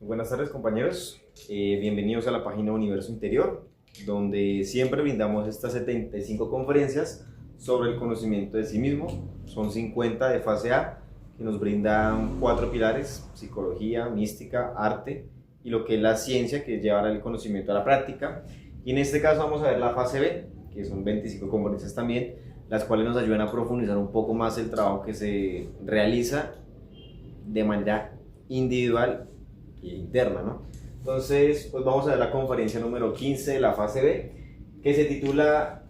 Buenas tardes, compañeros. Bienvenidos a la página Universo Interior, donde siempre brindamos estas 75 conferencias sobre el conocimiento de sí mismo. Son 50 de fase A, que nos brindan 4 pilares: psicología, mística, arte y lo que es la ciencia, que es llevar el conocimiento a la práctica. Y en este caso vamos a ver la fase B, que son 25 conferencias también, las cuales nos ayudan a profundizar un poco más el trabajo que se realiza de manera individual e interna, ¿no? Entonces, pues vamos a ver la conferencia número 15 de la fase B, que se titula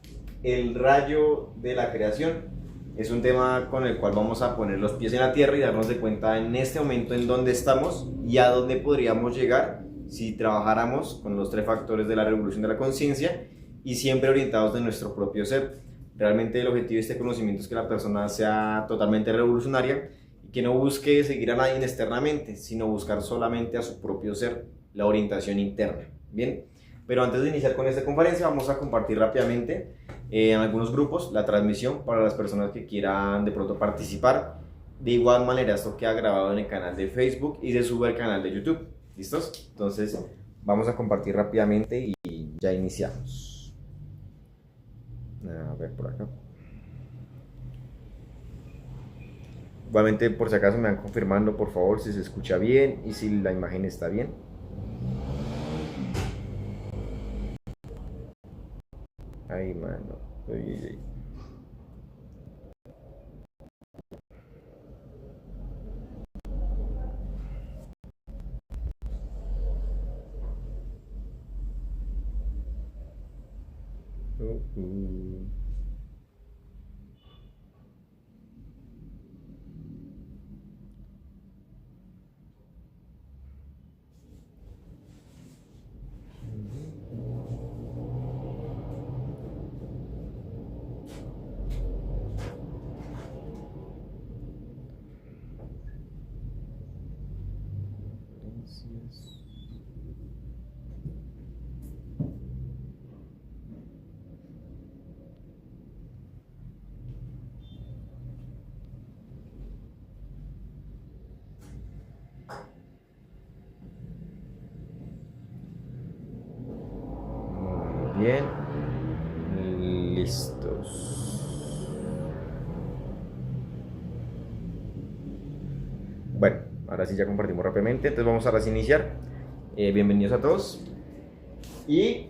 El rayo de la creación. Es un tema con el cual vamos a poner los pies en la tierra y darnos de cuenta en este momento en dónde estamos y a dónde podríamos llegar si trabajáramos con los 3 factores de la revolución de la conciencia y siempre orientados de nuestro propio ser. Realmente el objetivo de este conocimiento es que la persona sea totalmente revolucionaria, que no busque seguir a nadie externamente, sino buscar solamente a su propio ser, la orientación interna. Bien, pero antes de iniciar con esta conferencia vamos a compartir rápidamente en algunos grupos la transmisión para las personas que quieran de pronto participar. De igual manera esto queda grabado en el canal de Facebook y se sube al canal de YouTube. ¿Listos? Entonces vamos a compartir rápidamente y ya iniciamos. A ver por acá. Igualmente, por si acaso, me van confirmando, por favor, si se escucha bien y si la imagen está bien. Ay, mano. Ay. Bien, listos. Bueno, ahora sí ya compartimos rápidamente, entonces vamos a iniciar. Bienvenidos a todos. Y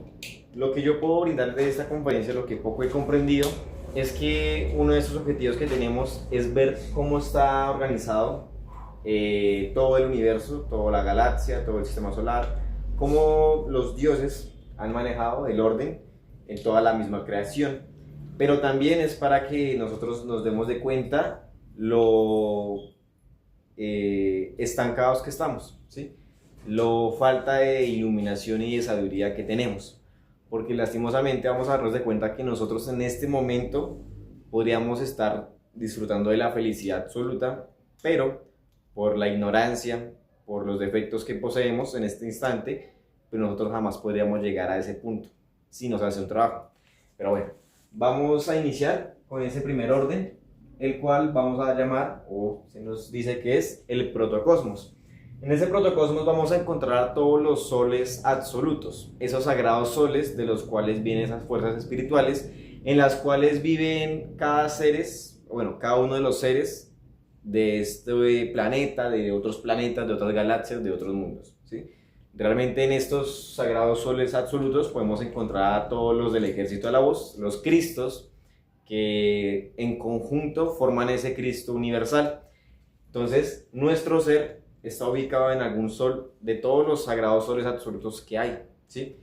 lo que yo puedo brindar de esta conferencia, lo que poco he comprendido, es que uno de esos objetivos que tenemos es ver cómo está organizado todo el universo, toda la galaxia, todo el sistema solar, cómo los dioses han manejado el orden en toda la misma creación. Pero también es para que nosotros nos demos de cuenta lo estancados que estamos, ¿sí? Lo falta de iluminación y de sabiduría que tenemos, porque lastimosamente vamos a darnos de cuenta que nosotros en este momento podríamos estar disfrutando de la felicidad absoluta, pero por la ignorancia, por los defectos que poseemos en este instante, pero nosotros jamás podríamos llegar a ese punto si nos hace un trabajo. Pero bueno, vamos a iniciar con ese primer orden, el cual vamos a llamar, o se nos dice que es el protocosmos. En ese protocosmos vamos a encontrar todos los soles absolutos, esos sagrados soles de los cuales vienen esas fuerzas espirituales, en las cuales viven cada uno de los seres de este planeta, de otros planetas, de otras galaxias, de otros mundos, ¿sí? Realmente en estos sagrados soles absolutos podemos encontrar a todos los del ejército de la voz, los Cristos, que en conjunto forman ese Cristo universal. Entonces, nuestro ser está ubicado en algún sol de todos los sagrados soles absolutos que hay, ¿sí?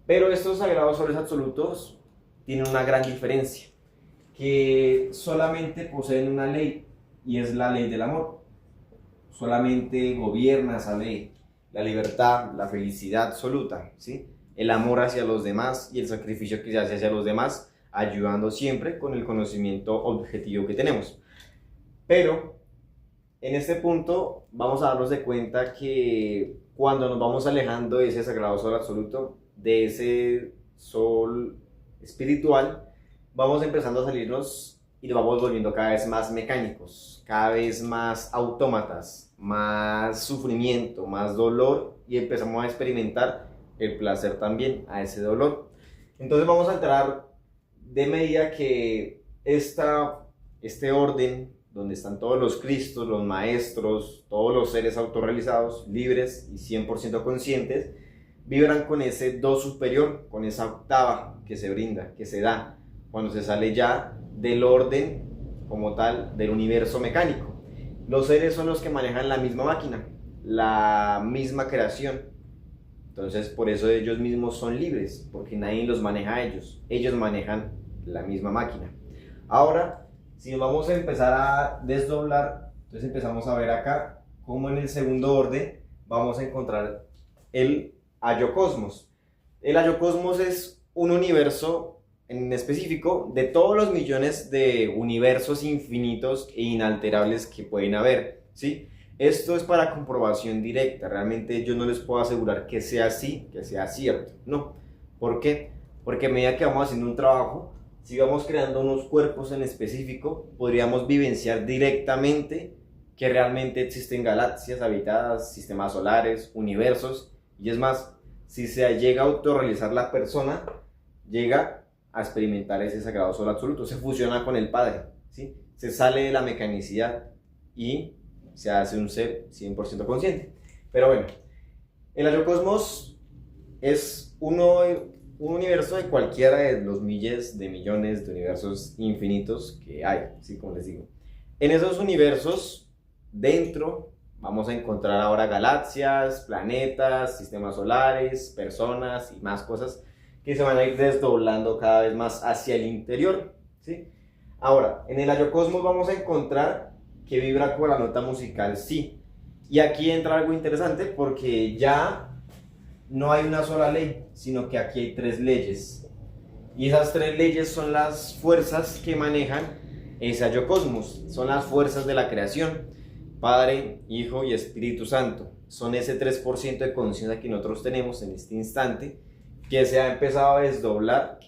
Pero estos sagrados soles absolutos tienen una gran diferencia, que solamente poseen una ley, y es la ley del amor. Solamente gobierna esa ley, la libertad, la felicidad absoluta, ¿sí? El amor hacia los demás y el sacrificio que se hace hacia los demás, ayudando siempre con el conocimiento objetivo que tenemos. Pero en este punto vamos a darnos de cuenta que cuando nos vamos alejando de ese sagrado sol absoluto, de ese sol espiritual, vamos empezando a salirnos y lo vamos volviendo cada vez más mecánicos, cada vez más autómatas, más sufrimiento, más dolor, y empezamos a experimentar el placer también a ese dolor. Entonces vamos a entrar de medida que este orden, donde están todos los Cristos, los maestros, todos los seres autorrealizados, libres y 100% conscientes, vibran con ese do superior, con esa octava que se brinda, que se da, cuando se sale ya del orden como tal del universo mecánico. Los seres son los que manejan la misma máquina, la misma creación. Entonces por eso ellos mismos son libres, porque nadie los maneja a ellos manejan la misma máquina. Ahora, si nos vamos a empezar a desdoblar, entonces empezamos a ver acá cómo en el segundo orden vamos a encontrar el Ayocosmos. El Ayocosmos es un universo en específico de todos los millones de universos infinitos e inalterables que pueden haber, ¿sí? Esto es para comprobación directa, realmente yo no les puedo asegurar que sea así, que sea cierto, no. ¿Por qué? Porque a medida que vamos haciendo un trabajo, si vamos creando unos cuerpos en específico, podríamos vivenciar directamente que realmente existen galaxias habitadas, sistemas solares, universos, y es más, si se llega a autorrealizar la persona, llega a experimentar ese sagrado sol absoluto, se fusiona con el Padre, ¿sí? Se sale de la mecanicidad y se hace un ser 100% consciente. Pero bueno, el Ayocosmos es un universo de cualquiera de los miles de millones de universos infinitos que hay, ¿sí? Como les digo. En esos universos, dentro, vamos a encontrar ahora galaxias, planetas, sistemas solares, personas y más cosas que se van a ir desdoblando cada vez más hacia el interior, ¿sí? Ahora, en el Ayocosmos vamos a encontrar que vibra con la nota musical Si. Y aquí entra algo interesante porque ya no hay una sola ley, sino que aquí hay 3 leyes. Y esas 3 leyes son las fuerzas que manejan ese Ayocosmos, son las fuerzas de la creación. Padre, Hijo y Espíritu Santo. Son ese 3% de conciencia que nosotros tenemos en este instante, que se ha empezado a desdoblar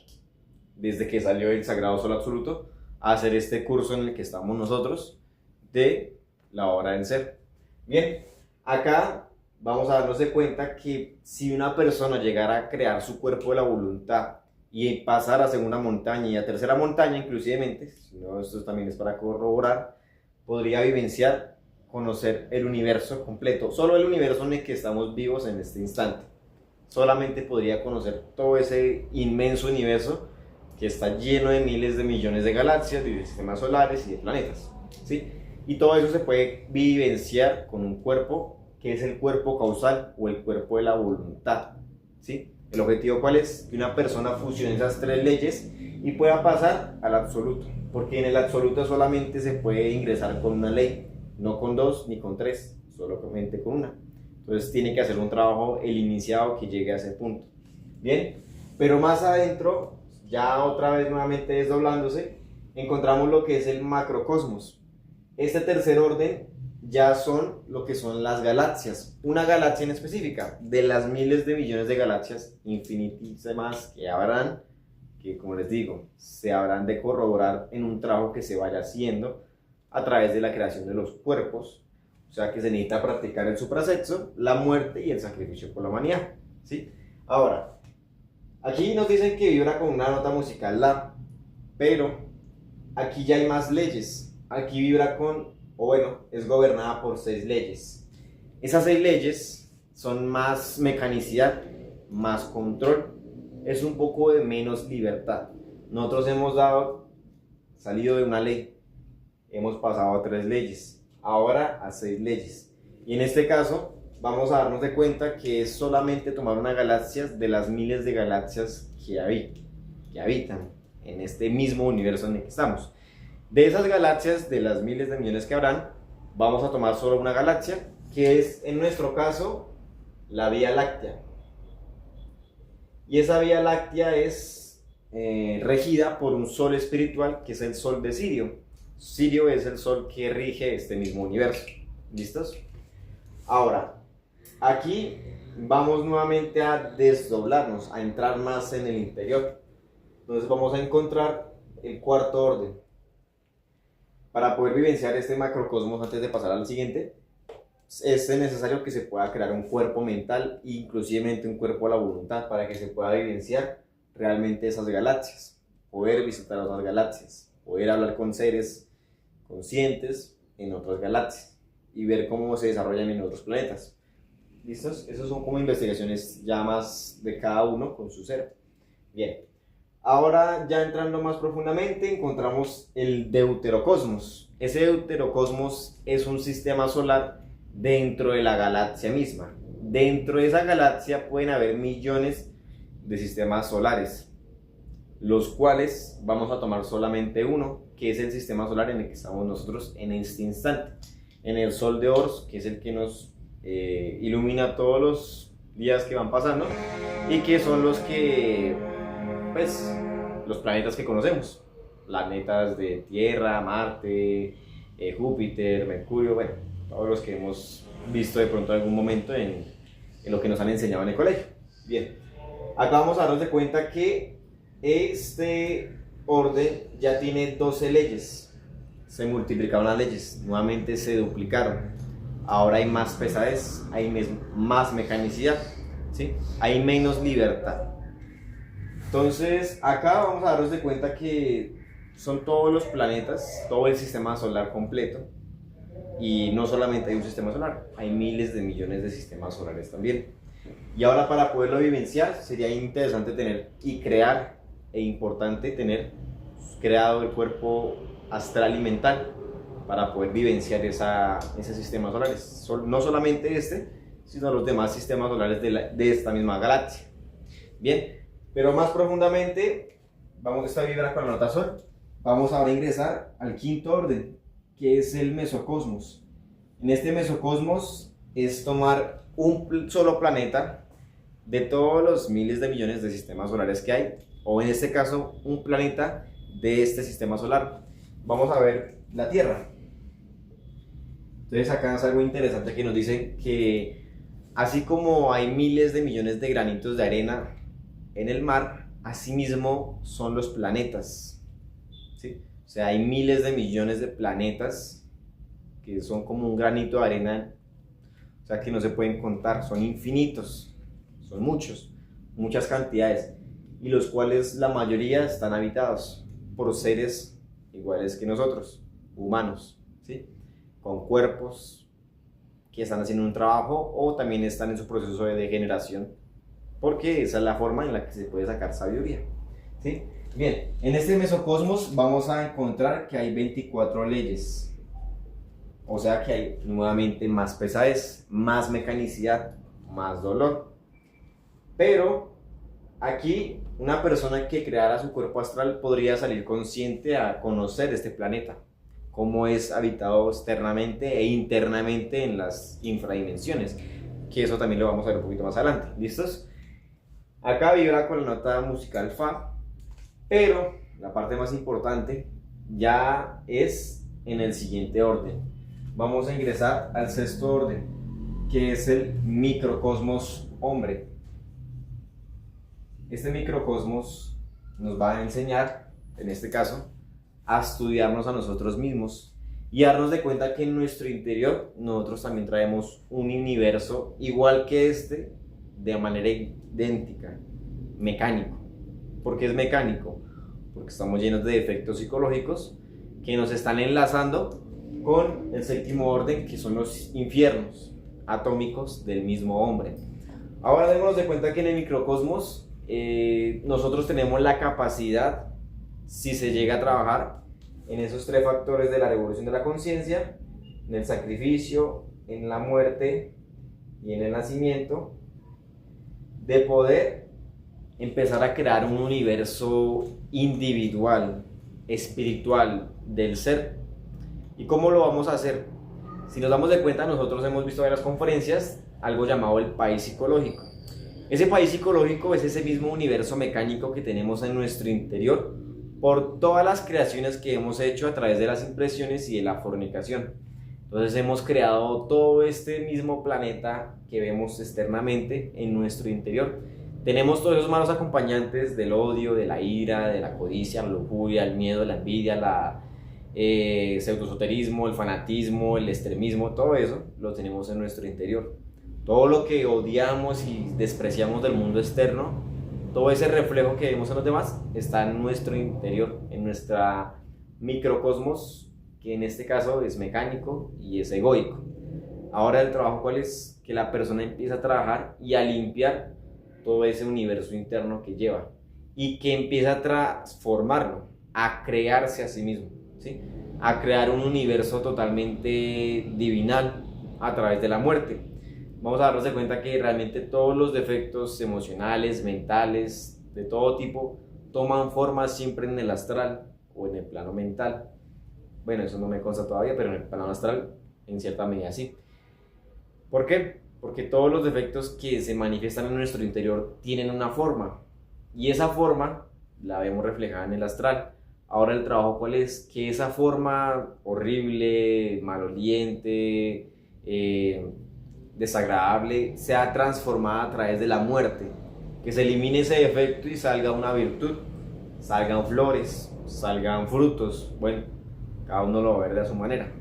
desde que salió el Sagrado Sol Absoluto a hacer este curso en el que estamos nosotros de la hora del ser. Bien, acá vamos a darnos de cuenta que si una persona llegara a crear su cuerpo de la voluntad y pasar a segunda montaña y a tercera montaña inclusivemente, si no, esto también es para corroborar, podría vivenciar, conocer el universo completo, solo el universo en el que estamos vivos en este instante. Solamente podría conocer todo ese inmenso universo que está lleno de miles de millones de galaxias, de sistemas solares y de planetas, ¿sí? Y todo eso se puede vivenciar con un cuerpo que es el cuerpo causal o el cuerpo de la voluntad, ¿sí? ¿El objetivo cuál es? Que una persona fusione esas 3 leyes y pueda pasar al absoluto, porque en el absoluto solamente se puede ingresar con una ley, no con 2 ni con 3, solamente con una. Entonces tiene que hacer un trabajo el iniciado que llegue a ese punto. Bien, pero más adentro, ya otra vez nuevamente desdoblándose, encontramos lo que es el macrocosmos. Este tercer orden ya son lo que son las galaxias. Una galaxia en específica, de las miles de millones de galaxias infinitísimas que habrán, que como les digo, se habrán de corroborar en un trabajo que se vaya haciendo a través de la creación de los cuerpos. O sea que se necesita practicar el suprasexo, la muerte y el sacrificio por la humanidad, ¿sí? Ahora, aquí nos dicen que vibra con una nota musical La, pero aquí ya hay más leyes. Aquí vibra con, o bueno, es gobernada por 6 leyes. Esas 6 leyes son más mecanicidad, más control, es un poco de menos libertad. Nosotros hemos salido de una ley, hemos pasado a 3 leyes. Ahora a 6 leyes. Y en este caso vamos a darnos de cuenta que es solamente tomar una galaxia de las miles de galaxias que habitan en este mismo universo en el que estamos. De esas galaxias, de las miles de millones que habrán, vamos a tomar solo una galaxia, que es en nuestro caso la Vía Láctea. Y esa Vía Láctea es regida por un sol espiritual que es el sol de Sirio. Sirio es el sol que rige este mismo universo. ¿Listos? Ahora, aquí vamos nuevamente a desdoblarnos, a entrar más en el interior. Entonces vamos a encontrar el cuarto orden. Para poder vivenciar este macrocosmos antes de pasar al siguiente, es necesario que se pueda crear un cuerpo mental, inclusivemente un cuerpo a la voluntad, para que se pueda vivenciar realmente esas galaxias, poder visitar otras galaxias, poder hablar con seres conscientes en otras galaxias y ver cómo se desarrollan en otros planetas. ¿Listos? Esas son como investigaciones ya más de cada uno con su ser. Bien, ahora ya entrando más profundamente encontramos el deuterocosmos. Ese deuterocosmos es un sistema solar dentro de la galaxia misma. Dentro de esa galaxia pueden haber millones de sistemas solares, los cuales vamos a tomar solamente uno, que es el sistema solar en el que estamos nosotros en este instante, en el Sol de Horus, que es el que nos ilumina todos los días que van pasando y que son los que, pues, los planetas que conocemos, planetas de Tierra, Marte, Júpiter, Mercurio, bueno, todos los que hemos visto de pronto en algún momento en lo que nos han enseñado en el colegio. Bien, acá vamos a darnos de cuenta que este orden ya tiene 12 leyes, se multiplicaron las leyes, nuevamente se duplicaron. Ahora hay más pesadez, hay más mecanicidad, ¿sí? Hay menos libertad. Entonces, acá vamos a darnos de cuenta que son todos los planetas, todo el sistema solar completo. Y no solamente hay un sistema solar, hay miles de millones de sistemas solares también. Y ahora, para poderlo vivenciar, sería interesante tener y crear, e importante tener creado el cuerpo astral y mental para poder vivenciar ese sistema solar. No solamente este, sino los demás sistemas solares de esta misma galaxia. Bien, pero más profundamente, esta vibra con la nota Sol, vamos ahora a ingresar al quinto orden, que es el mesocosmos. En este mesocosmos es tomar un solo planeta de todos los miles de millones de sistemas solares que hay, o en este caso, un planeta de este sistema solar. Vamos a ver la Tierra. Entonces acá es algo interesante que nos dicen que así como hay miles de millones de granitos de arena en el mar, asimismo son los planetas, ¿sí? O sea, hay miles de millones de planetas que son como un granito de arena, o sea, que no se pueden contar, son infinitos, son muchas cantidades, y los cuales la mayoría están habitados por seres iguales que nosotros, humanos, ¿sí? Con cuerpos que están haciendo un trabajo o también están en su proceso de degeneración, porque esa es la forma en la que se puede sacar sabiduría, ¿sí? Bien, en este mesocosmos vamos a encontrar que hay 24 leyes, o sea que hay nuevamente más pesadez, más mecanicidad, más dolor. Pero aquí una persona que creara su cuerpo astral podría salir consciente a conocer este planeta, cómo es habitado externamente e internamente en las infradimensiones, que eso también lo vamos a ver un poquito más adelante. ¿Listos? Acá vibra con la nota musical Fa, pero la parte más importante ya es en el siguiente orden. Vamos a ingresar al sexto orden, que es el microcosmos hombre. Este microcosmos nos va a enseñar, en este caso, a estudiarnos a nosotros mismos y darnos de cuenta que en nuestro interior nosotros también traemos un universo igual que este, de manera idéntica, mecánico. ¿Por qué es mecánico? Porque estamos llenos de efectos psicológicos que nos están enlazando con el séptimo orden, que son los infiernos atómicos del mismo hombre. Ahora démonos de cuenta que en el microcosmos nosotros tenemos la capacidad, si se llega a trabajar en esos tres factores de la revolución de la conciencia, en el sacrificio, en la muerte y en el nacimiento, de poder empezar a crear un universo individual, espiritual del ser. ¿Y cómo lo vamos a hacer? Si nos damos de cuenta, nosotros hemos visto en las conferencias algo llamado el país psicológico. Ese país psicológico es ese mismo universo mecánico que tenemos en nuestro interior por todas las creaciones que hemos hecho a través de las impresiones y de la fornicación. Entonces hemos creado todo este mismo planeta que vemos externamente en nuestro interior. Tenemos todos esos malos acompañantes del odio, de la ira, de la codicia, la lujuria, el miedo, la envidia, pseudoesoterismo, el fanatismo, el extremismo, todo eso lo tenemos en nuestro interior. Todo lo que odiamos y despreciamos del mundo externo, todo ese reflejo que vemos en los demás está en nuestro interior, en nuestra microcosmos, que en este caso es mecánico y es egoico. Ahora el trabajo, ¿cuál es? Que la persona empieza a trabajar y a limpiar todo ese universo interno que lleva y que empieza a transformarlo, a crearse a sí mismo, ¿sí? A crear un universo totalmente divinal a través de la muerte. Vamos a darnos de cuenta que realmente todos los defectos emocionales, mentales, de todo tipo, toman forma siempre en el astral o en el plano mental. Bueno, eso no me consta todavía, pero en el plano astral, en cierta medida sí. ¿Por qué? Porque todos los defectos que se manifiestan en nuestro interior tienen una forma, y esa forma la vemos reflejada en el astral. Ahora el trabajo, ¿cuál es? Que esa forma horrible, maloliente, desagradable, sea transformada a través de la muerte, que se elimine ese defecto y salga una virtud, salgan flores, salgan frutos. Bueno, cada uno lo va a ver de a su manera,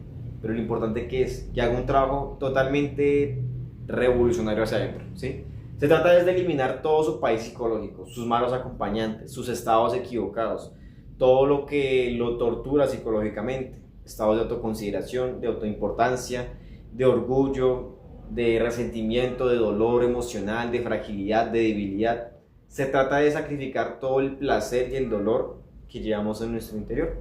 pero lo importante que es que haga un trabajo totalmente revolucionario hacia adentro, ¿sí? Se trata de eliminar todo su país psicológico, sus malos acompañantes, sus estados equivocados, todo lo que lo tortura psicológicamente, estados de autoconsideración, de autoimportancia, de orgullo, de resentimiento, de dolor emocional, de fragilidad, de debilidad. Se trata de sacrificar todo el placer y el dolor que llevamos en nuestro interior.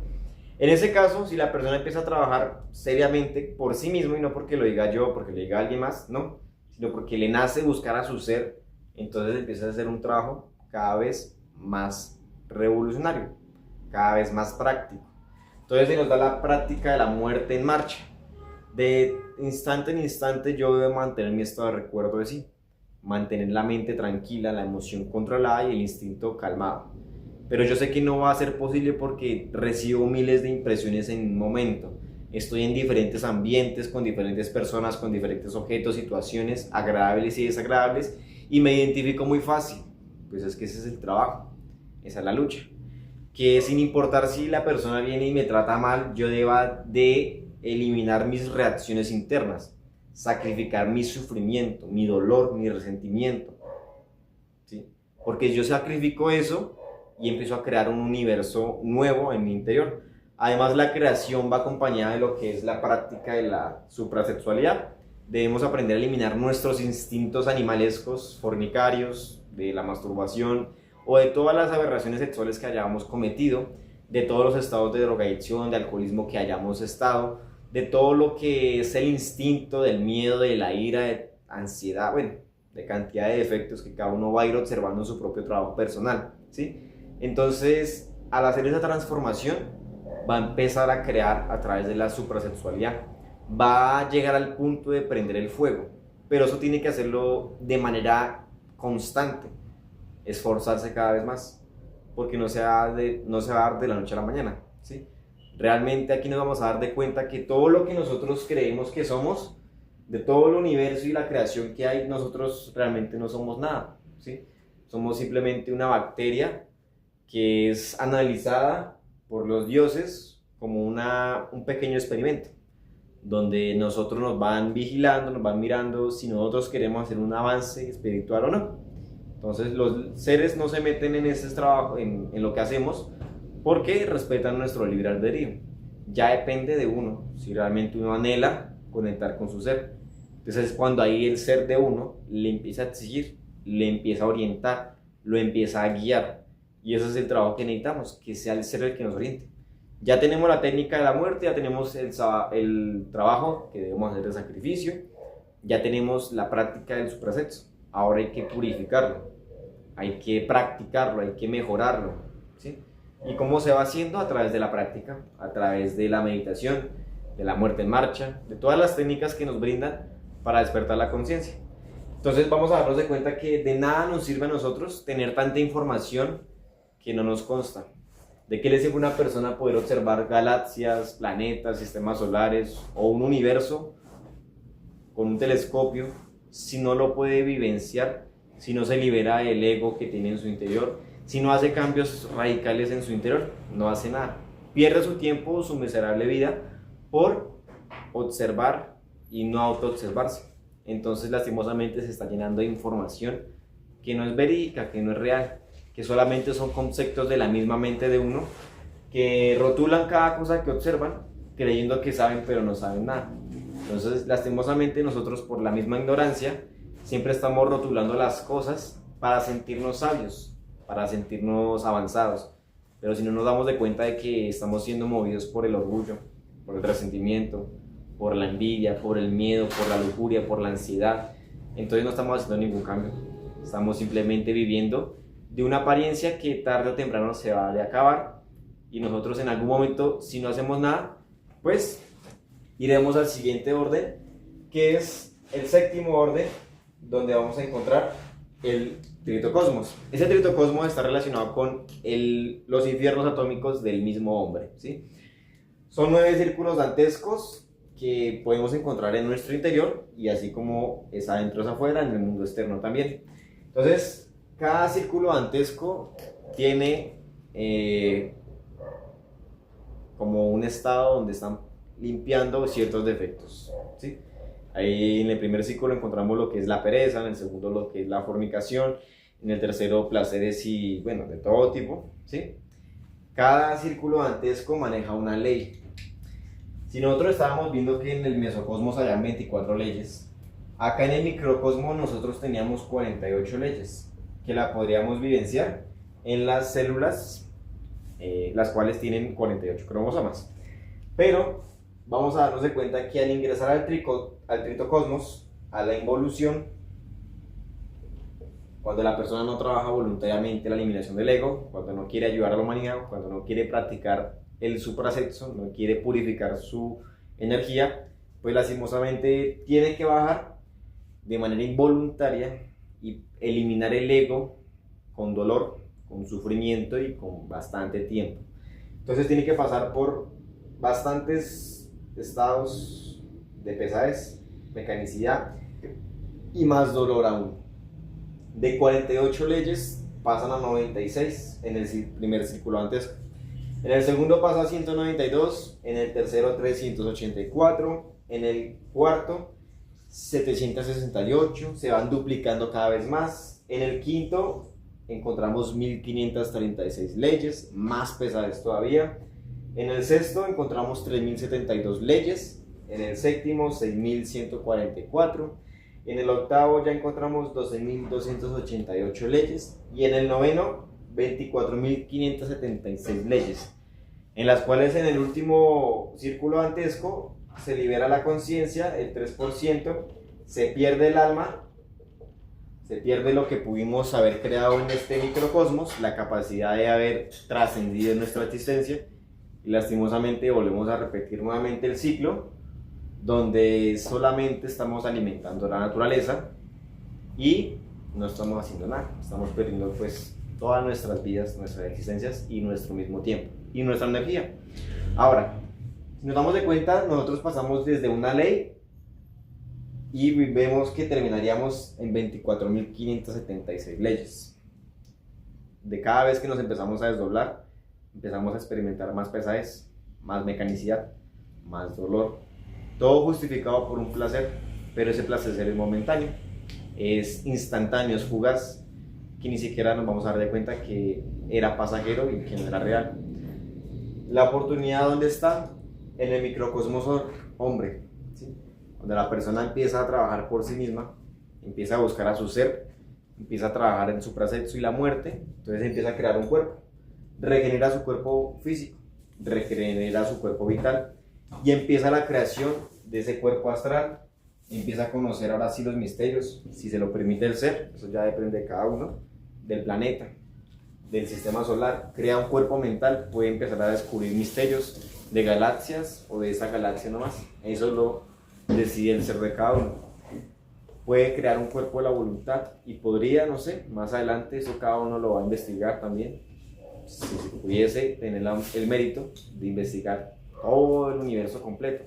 En ese caso, si la persona empieza a trabajar seriamente por sí mismo, y no porque lo diga yo, porque lo diga alguien más, no, sino porque le nace buscar a su ser, entonces empieza a hacer un trabajo cada vez más revolucionario, cada vez más práctico. Entonces se nos da la práctica de la muerte en marcha. De instante en instante yo debo mantener mi estado de recuerdo de sí, mantener la mente tranquila, la emoción controlada y el instinto calmado. Pero yo sé que no va a ser posible porque recibo miles de impresiones en un momento. Estoy en diferentes ambientes, con diferentes personas, con diferentes objetos, situaciones agradables y desagradables, y me identifico muy fácil. Pues es que ese es el trabajo, esa es la lucha. Que sin importar si la persona viene y me trata mal, yo deba de eliminar mis reacciones internas, sacrificar mi sufrimiento, mi dolor, mi resentimiento, ¿sí? Porque yo sacrifico eso y empiezo a crear un universo nuevo en mi interior. Además, la creación va acompañada de lo que es la práctica de la suprasexualidad. Debemos aprender a eliminar nuestros instintos animalescos, fornicarios, de la masturbación o de todas las aberraciones sexuales que hayamos cometido, de todos los estados de drogadicción, de alcoholismo que hayamos estado, de todo lo que es el instinto del miedo, de la ira, de ansiedad, bueno, de cantidad de defectos que cada uno va a ir observando en su propio trabajo personal, ¿sí? Entonces, al hacer esa transformación, va a empezar a crear a través de la suprasexualidad, va a llegar al punto de prender el fuego, pero eso tiene que hacerlo de manera constante, esforzarse cada vez más, porque no se va a dar de la noche a la mañana, ¿sí? Realmente aquí nos vamos a dar de cuenta que todo lo que nosotros creemos que somos, de todo el universo y la creación que hay, nosotros realmente no somos nada, ¿sí? Somos simplemente una bacteria que es analizada por los dioses como un pequeño experimento, donde nosotros nos van vigilando, nos van mirando si nosotros queremos hacer un avance espiritual o no. Entonces los seres no se meten en ese trabajo, en lo que hacemos, porque respetan nuestro libre albedrío. Ya depende de uno, si realmente uno anhela conectar con su ser. Entonces es cuando ahí el ser de uno le empieza a exigir, le empieza a orientar, lo empieza a guiar. Y ese es el trabajo que necesitamos, que sea el ser el que nos oriente. Ya tenemos la técnica de la muerte, ya tenemos el trabajo que debemos hacer de sacrificio, ya tenemos la práctica del suprasexo. Ahora hay que purificarlo, hay que practicarlo, hay que mejorarlo, ¿sí? ¿Y cómo se va haciendo? A través de la práctica, a través de la meditación, de la muerte en marcha, de todas las técnicas que nos brindan para despertar la conciencia. Entonces vamos a darnos de cuenta que de nada nos sirve a nosotros tener tanta información que no nos consta. ¿De qué le sirve a una persona poder observar galaxias, planetas, sistemas solares o un universo con un telescopio si no lo puede vivenciar, si no se libera el ego que tiene en su interior, si no hace cambios radicales en su interior? No hace nada. pierde su tiempo, su miserable vida por observar y no autoobservarse. Entonces lastimosamente se está llenando de información que no es verídica, que no es real, que solamente son conceptos de la misma mente de uno, que rotulan cada cosa que observan, creyendo que saben pero no saben nada. Entonces lastimosamente nosotros, por la misma ignorancia, siempre estamos rotulando las cosas para sentirnos sabios, para sentirnos avanzados, pero si no nos damos de cuenta de que estamos siendo movidos por el orgullo, por el resentimiento, por la envidia, por el miedo, por la lujuria, por la ansiedad, entonces no estamos haciendo ningún cambio. Estamos simplemente viviendo de una apariencia que tarde o temprano se va a acabar, y nosotros en algún momento, si no hacemos nada, pues iremos al siguiente orden, que es el séptimo orden, donde vamos a encontrar el tritocosmos. Ese tritocosmos está relacionado con los infiernos atómicos del mismo hombre, ¿sí? Son 9 círculos dantescos que podemos encontrar en nuestro interior, y así como es adentro es afuera, en el mundo externo también. Entonces, cada círculo dantesco tiene como un estado donde están limpiando ciertos defectos, ¿sí? Ahí en el primer círculo encontramos lo que es la pereza, en el segundo lo que es la fornicación, en el tercero placeres y, bueno, de todo tipo, ¿sí? Cada círculo dantesco maneja una ley. Si nosotros estábamos viendo que en el mesocosmos había 24 leyes, acá en el microcosmos nosotros teníamos 48 leyes, que la podríamos vivenciar en las células, las cuales tienen 48 cromosomas. Pero vamos a darnos de cuenta que al ingresar al tritocosmos, a la involución, cuando la persona no trabaja voluntariamente la eliminación del ego, cuando no quiere ayudar a la humanidad, cuando no quiere practicar el suprasexo, no quiere purificar su energía, pues lastimosamente tiene que bajar de manera involuntaria y eliminar el ego con dolor, con sufrimiento y con bastante tiempo. Entonces tiene que pasar por bastantes estados de pesadez, mecanicidad y más dolor aún. De 48 leyes pasan a 96 en el primer círculo dantesco. En el segundo pasa a 192, en el tercero 384, en el cuarto 768, se van duplicando cada vez más. En el quinto encontramos 1536 leyes, más pesadas todavía. En el sexto encontramos 3072 leyes, en el séptimo 6144, en el octavo ya encontramos 12288 leyes y en el noveno 24.576 leyes, en las cuales en el último círculo dantesco se libera la conciencia, el 3%, se pierde el alma, se pierde lo que pudimos haber creado en este microcosmos, la capacidad de haber trascendido en nuestra existencia, y lastimosamente volvemos a repetir nuevamente el ciclo, donde solamente estamos alimentando la naturaleza y no estamos haciendo nada, estamos perdiendo pues todas nuestras vidas, nuestras existencias y nuestro mismo tiempo y nuestra energía. Ahora, si nos damos de cuenta, nosotros pasamos desde una ley y vemos que terminaríamos en 24.576 leyes. De cada vez que nos empezamos a desdoblar, empezamos a experimentar más pesadez, más mecanicidad, más dolor, todo justificado por un placer, pero ese placer es momentáneo, es instantáneo, es fugaz, que ni siquiera nos vamos a dar de cuenta que era pasajero y que no era real. La oportunidad, ¿dónde está? En el microcosmos hombre, ¿sí? Cuando la persona empieza a trabajar por sí misma, empieza a buscar a su ser, empieza a trabajar en su suprasexo y la muerte, entonces empieza a crear un cuerpo, regenera su cuerpo físico, regenera su cuerpo vital y empieza la creación de ese cuerpo astral, empieza a conocer ahora sí los misterios, si se lo permite el ser, eso ya depende de cada uno, del planeta, del sistema solar, crea un cuerpo mental, puede empezar a descubrir misterios de galaxias o de esa galaxia nomás, eso lo decide el ser de cada uno. Puede crear un cuerpo de la voluntad y podría, no sé, más adelante eso cada uno lo va a investigar también, si pudiese tener el mérito de investigar todo el universo completo.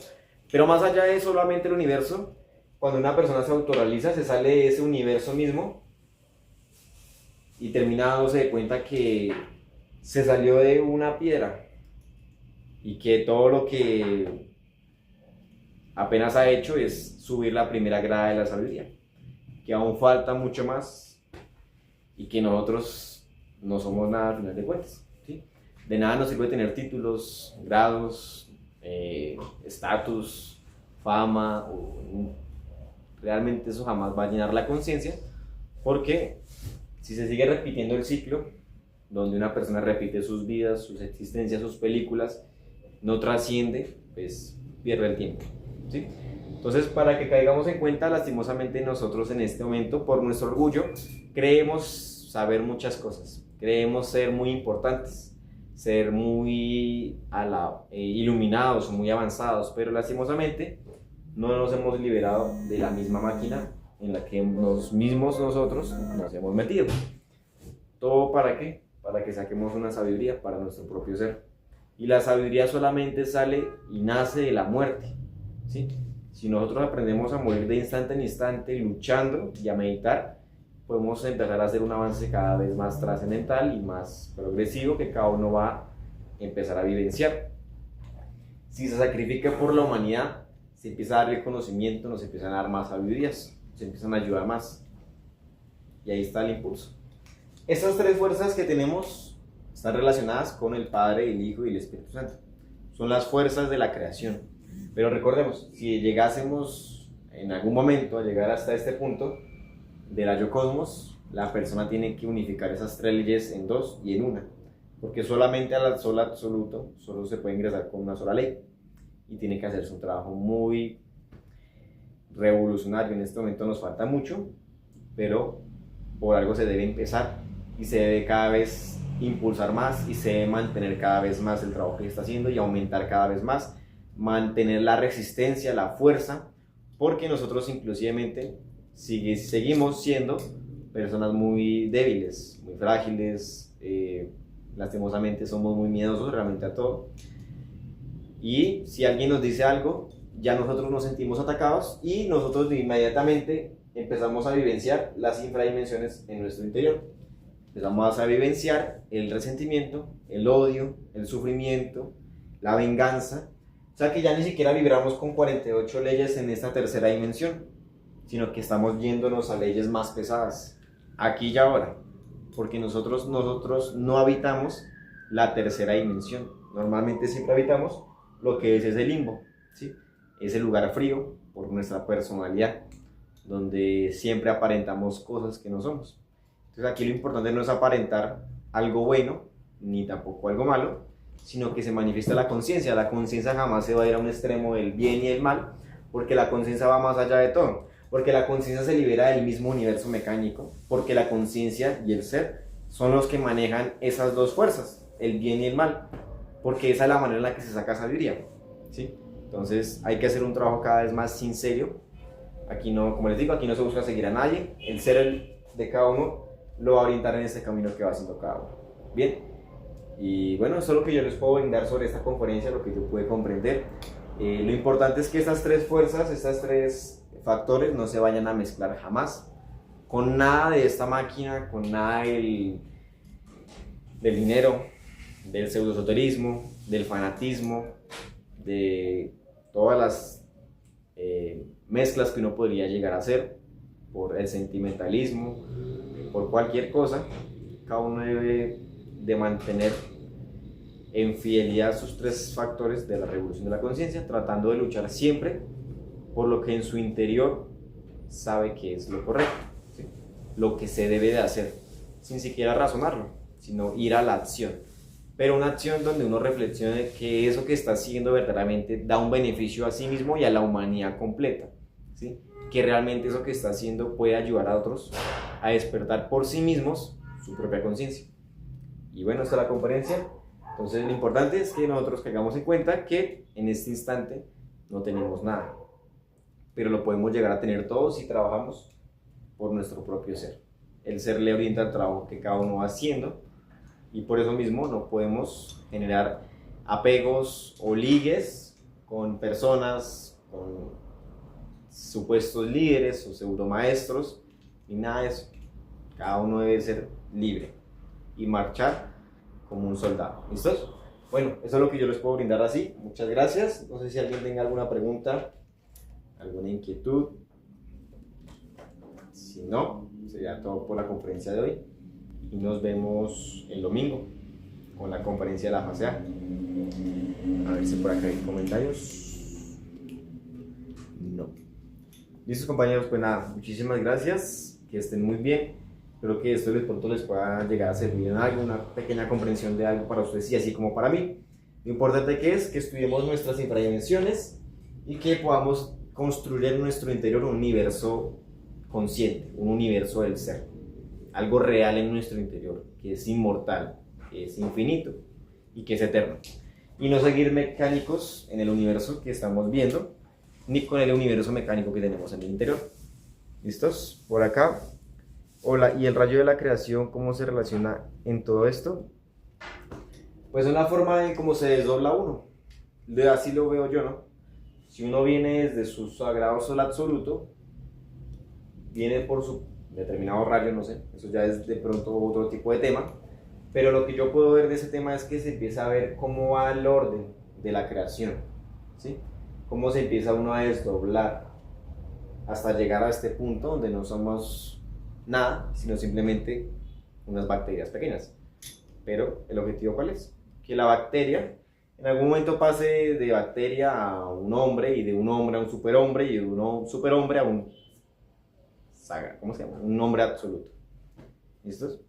Pero más allá de solamente el universo, cuando una persona se autorrealiza, se sale de ese universo mismo y termina dándose de cuenta que se salió de una piedra, y que todo lo que apenas ha hecho es subir la primera grada de la sabiduría, que aún falta mucho más y que nosotros no somos nada al final de cuentas, ¿sí? De nada nos sirve tener títulos, grados, estatus, fama, realmente eso jamás va a llenar la conciencia, porque si se sigue repitiendo el ciclo, donde una persona repite sus vidas, sus existencias, sus películas, no trasciende, pues pierde el tiempo, ¿sí? Entonces, para que caigamos en cuenta, lastimosamente nosotros en este momento, por nuestro orgullo, creemos saber muchas cosas, creemos ser muy importantes, ser muy iluminados o muy avanzados, pero lastimosamente no nos hemos liberado de la misma máquina en la que nosotros nos hemos metido. ¿Todo para qué? Para que saquemos una sabiduría para nuestro propio ser. Y la sabiduría solamente sale y nace de la muerte, ¿sí? Si nosotros aprendemos a morir de instante en instante, luchando y a meditar, podemos empezar a hacer un avance cada vez más trascendental y más progresivo que cada uno va a empezar a vivenciar. Si se sacrifica por la humanidad, se empieza a darle conocimiento, nos empiezan a dar más sabidurías, se empiezan a ayudar más. Y ahí está el impulso. Estas tres fuerzas que tenemos están relacionadas con el Padre, el Hijo y el Espíritu Santo. Son las fuerzas de la creación. Pero recordemos, si llegásemos en algún momento a llegar hasta este punto del Yo-Cosmos, la persona tiene que unificar esas tres leyes en dos y en una. Porque solamente al Sol absoluto solo se puede ingresar con una sola ley. Y tiene que hacerse un trabajo muy revolucionario. En este momento nos falta mucho, pero por algo se debe empezar y se debe cada vez impulsar más y se debe mantener cada vez más el trabajo que se está haciendo y aumentar cada vez más, mantener la resistencia, la fuerza, porque nosotros inclusivamente seguimos siendo personas muy débiles, muy frágiles, lastimosamente somos muy miedosos realmente a todo. Y si alguien nos dice algo, ya nosotros nos sentimos atacados y nosotros inmediatamente empezamos a vivenciar las infradimensiones en nuestro interior. Empezamos a vivenciar el resentimiento, el odio, el sufrimiento, la venganza. O sea que ya ni siquiera vibramos con 48 leyes en esta tercera dimensión, sino que estamos yéndonos a leyes más pesadas, aquí y ahora, porque nosotros no habitamos la tercera dimensión. Normalmente siempre habitamos lo que es ese limbo, ¿sí? Ese lugar frío por nuestra personalidad, donde siempre aparentamos cosas que no somos. Entonces aquí lo importante no es aparentar algo bueno, ni tampoco algo malo, sino que se manifiesta la conciencia. La conciencia jamás se va a ir a un extremo del bien y el mal, porque la conciencia va más allá de todo, porque la conciencia se libera del mismo universo mecánico, porque la conciencia y el ser son los que manejan esas dos fuerzas, el bien y el mal, porque esa es la manera en la que se saca sabiduría, ¿sí? Entonces hay que hacer un trabajo cada vez más sincero. Aquí no, como les digo, aquí no se busca seguir a nadie, el ser de cada uno lo va a orientar en este camino que va haciendo cada uno. Bien, y bueno, eso es lo que yo les puedo brindar sobre esta conferencia, lo que yo pude comprender. Lo importante es que estas tres fuerzas, estos tres factores no se vayan a mezclar jamás con nada de esta máquina, con nada del dinero, del pseudoesoterismo, del fanatismo, de todas las mezclas que uno podría llegar a hacer por el sentimentalismo, por cualquier cosa. Cada uno debe de mantener en fidelidad sus tres factores de la revolución de la conciencia, tratando de luchar siempre por lo que en su interior sabe que es lo correcto, ¿sí? Lo que se debe de hacer, sin siquiera razonarlo, sino ir a la acción. Pero una acción donde uno reflexione que eso que está haciendo verdaderamente da un beneficio a sí mismo y a la humanidad completa, ¿sí? Que realmente eso que está haciendo puede ayudar a otros a despertar por sí mismos su propia conciencia. Y bueno, esta es la conferencia. Entonces lo importante es que nosotros caigamos en cuenta que en este instante no tenemos nada, pero lo podemos llegar a tener todos si trabajamos por nuestro propio ser. El ser le orienta al trabajo que cada uno va haciendo, y por eso mismo no podemos generar apegos o ligues con personas, con supuestos líderes o pseudomaestros, ni nada de eso. Cada uno debe ser libre y marchar como un soldado. ¿Listos? Bueno, eso es lo que yo les puedo brindar así. Muchas gracias. No sé si alguien tenga alguna pregunta, alguna inquietud. Si no, sería todo por la conferencia de hoy. Y nos vemos el domingo con la conferencia de la fase A. A ver si por acá hay comentarios. No. Listo, compañeros, pues nada, muchísimas gracias. Que estén muy bien. Espero que esto de pronto les pueda llegar a servir en algo, una pequeña comprensión de algo para ustedes y así como para mí. Lo importante que es que estudiemos nuestras infradimensiones y que podamos construir en nuestro interior un universo consciente, un universo del ser, algo real en nuestro interior, que es inmortal, que es infinito y que es eterno. Y no seguir mecánicos en el universo que estamos viendo, ni con el universo mecánico que tenemos en el interior. ¿Listos? Por acá. Hola, ¿y el rayo de la creación cómo se relaciona en todo esto? Pues es una forma en cómo se desdobla uno. Así lo veo yo, ¿no? Si uno viene desde su sagrado sol absoluto, viene por su determinado rayo, no sé, eso ya es de pronto otro tipo de tema, pero lo que yo puedo ver de ese tema es que se empieza a ver cómo va el orden de la creación, ¿sí? Cómo se empieza uno a desdoblar hasta llegar a este punto donde no somos nada, sino simplemente unas bacterias pequeñas. Pero el objetivo, ¿cuál es? Que la bacteria en algún momento pase de bacteria a un hombre, y de un hombre a un superhombre, y de un superhombre a un ¿cómo se llama? Un hombre absoluto. ¿Listos?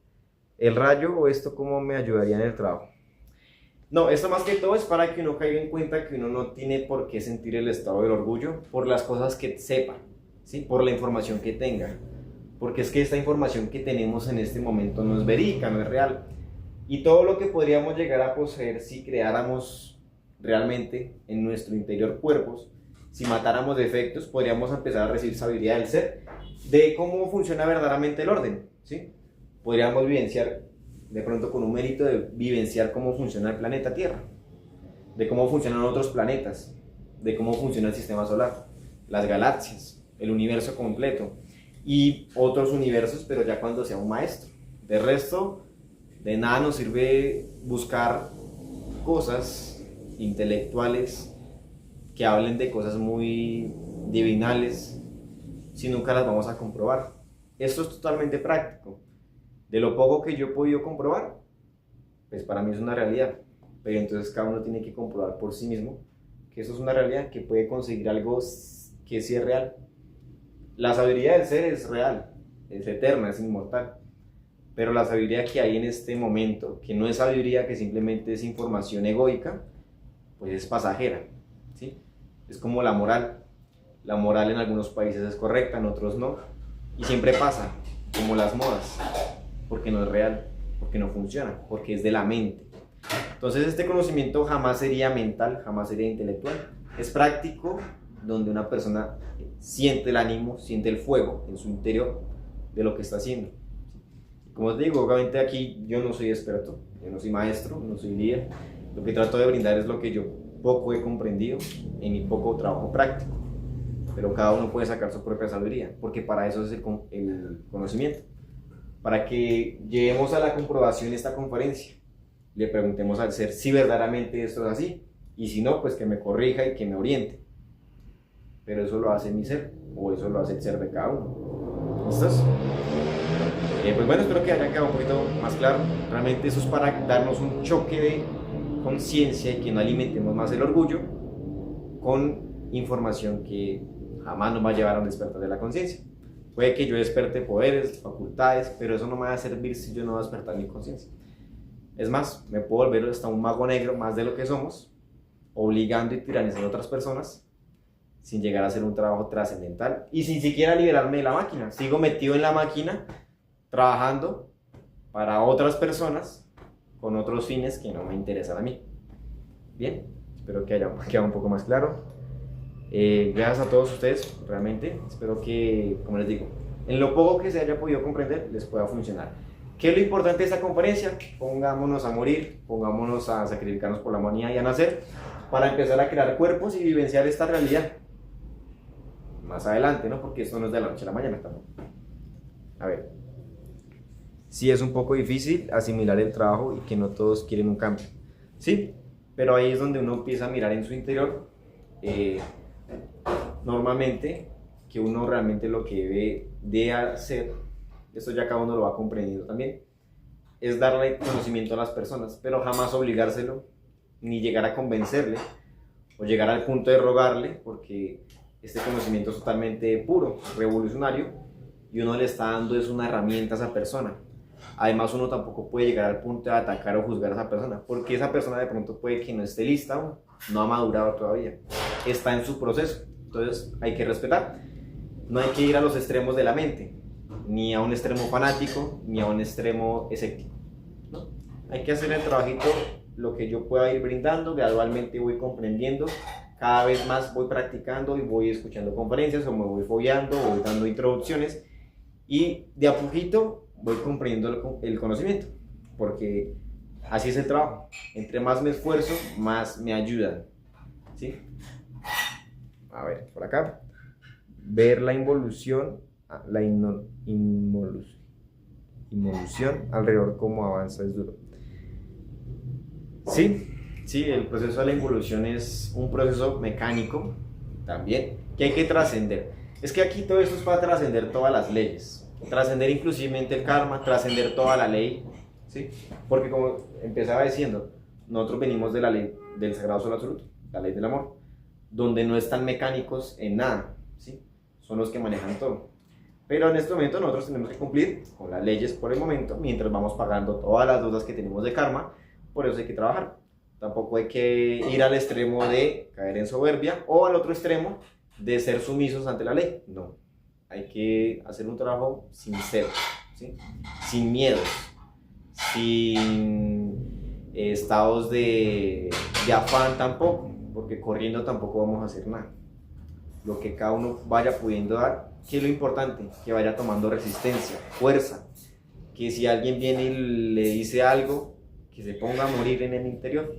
¿El rayo o esto cómo me ayudaría en el trabajo? No, esto más que todo es para que uno caiga en cuenta que uno no tiene por qué sentir el estado del orgullo por las cosas que sepa, ¿sí? Por la información que tenga. Porque es que esta información que tenemos en este momento no es verídica, no es real. Y todo lo que podríamos llegar a poseer si creáramos realmente en nuestro interior cuerpos, si matáramos defectos, podríamos empezar a recibir sabiduría del ser, de cómo funciona verdaderamente el orden, ¿sí? Podríamos vivenciar, de pronto con un mérito de vivenciar cómo funciona el planeta Tierra, de cómo funcionan otros planetas, de cómo funciona el sistema solar, las galaxias, el universo completo y otros universos, pero ya cuando sea un maestro. De resto, de nada nos sirve buscar cosas intelectuales que hablen de cosas muy divinales si nunca las vamos a comprobar. Esto es totalmente práctico. De lo poco que yo he podido comprobar, pues para mí es una realidad. Pero entonces cada uno tiene que comprobar por sí mismo que eso es una realidad, que puede conseguir algo que sí es real. La sabiduría del ser es real, es eterna, es inmortal. Pero la sabiduría que hay en este momento, que no es sabiduría, que simplemente es información egoica, pues es pasajera, ¿sí? Es como la moral. La moral en algunos países es correcta, en otros no. Y siempre pasa, como las modas, porque no es real, porque no funciona, porque es de la mente. Entonces este conocimiento jamás sería mental, jamás sería intelectual. Es práctico, donde una persona siente el ánimo, siente el fuego en su interior de lo que está haciendo. Como te digo, obviamente aquí yo no soy experto, yo no soy maestro, no soy líder. Lo que trato de brindar es lo que yo poco he comprendido en mi poco trabajo práctico. Pero cada uno puede sacar su propia sabiduría, porque para eso es el conocimiento. Para que lleguemos a la comprobación de esta conferencia, le preguntemos al ser si verdaderamente esto es así, y si no, pues que me corrija y que me oriente. Pero eso lo hace mi ser, o eso lo hace el ser de cada uno. ¿Listos? Pues bueno, espero que haya quedado un poquito más claro. Realmente eso es para darnos un choque de conciencia y que no alimentemos más el orgullo con información que jamás nos va a llevar a un despertar de la conciencia. Puede que yo desperte poderes, facultades, pero eso no me va a servir si yo no voy a despertar mi conciencia. Es más, me puedo volver hasta un mago negro más de lo que somos, obligando y tiranizando a otras personas sin llegar a hacer un trabajo trascendental y sin siquiera liberarme de la máquina. Sigo metido en la máquina, trabajando para otras personas con otros fines que no me interesan a mí. Bien, espero que haya quedado un poco más claro. Gracias a todos ustedes, realmente. Espero que, como les digo, en lo poco que se haya podido comprender, les pueda funcionar. ¿Qué es lo importante de esta conferencia? Pongámonos a morir, pongámonos a sacrificarnos por la humanidad y a nacer para empezar a crear cuerpos y vivenciar esta realidad. Más adelante, ¿no? Porque esto no es de la noche a la mañana tampoco. A ver. Sí es un poco difícil asimilar el trabajo y que no todos quieren un cambio. Sí, pero ahí es donde uno empieza a mirar en su interior, normalmente, que uno realmente lo que debe de hacer, esto ya cada uno lo va comprendiendo también, es darle conocimiento a las personas, pero jamás obligárselo, ni llegar a convencerle, o llegar al punto de rogarle, porque este conocimiento es totalmente puro, revolucionario, y uno le está dando es una herramienta a esa persona. Además, uno tampoco puede llegar al punto de atacar o juzgar a esa persona, porque esa persona de pronto puede que no esté lista o no ha madurado todavía, está en su proceso, entonces hay que respetar. No hay que ir a los extremos de la mente, ni a un extremo fanático, ni a un extremo escéptico, ¿no? Hay que hacer el trabajito, lo que yo pueda ir brindando, gradualmente voy comprendiendo, cada vez más voy practicando y voy escuchando conferencias o me voy fogueando, voy dando introducciones y de a poquito voy comprendiendo el conocimiento, porque así es el trabajo. Entre más me esfuerzo, más me ayudan, ¿sí? A ver, por acá. Ver la involución, la involución alrededor cómo avanza es duro. Sí, sí, el proceso de la involución es un proceso mecánico también que hay que trascender. Es que aquí todo esto es para trascender todas las leyes, trascender inclusivemente el karma, trascender toda la ley, ¿sí? Porque como empezaba diciendo, nosotros venimos de la ley del sagrado sol absoluto, la ley del amor, donde no están mecánicos en nada, ¿sí? Son los que manejan todo. Pero en este momento nosotros tenemos que cumplir con las leyes por el momento, mientras vamos pagando todas las deudas que tenemos de karma, por eso hay que trabajar. Tampoco hay que ir al extremo de caer en soberbia o al otro extremo de ser sumisos ante la ley. No, hay que hacer un trabajo sincero, ¿sí? Sin miedos, sin estados de afán tampoco, porque corriendo tampoco vamos a hacer nada. Lo que cada uno vaya pudiendo dar, que es lo importante, que vaya tomando resistencia, fuerza, que si alguien viene y le dice algo, que se ponga a morir en el interior,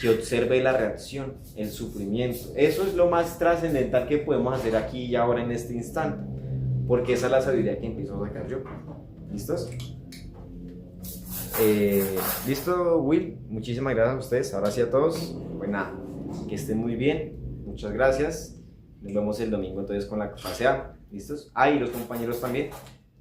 que observe la reacción, el sufrimiento. Eso es lo más trascendental que podemos hacer aquí y ahora en este instante, porque esa es la sabiduría que empiezo a sacar yo. ¿Listos? ¿Listo, Will? Muchísimas gracias a ustedes, ahora sí a todos. Pues nada, que estén muy bien, muchas gracias. Nos vemos el domingo entonces con la clase A. ¿Listos? Ah, y los compañeros también,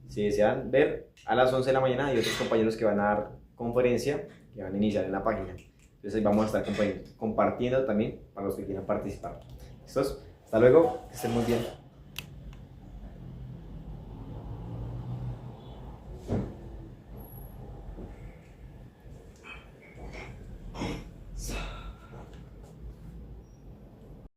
si desean ver, a las 11 de la mañana hay otros compañeros que van a dar conferencia, que van a iniciar en la página. Entonces ahí vamos a estar compartiendo también para los que quieran participar. ¿Listos? Hasta luego, que estén muy bien.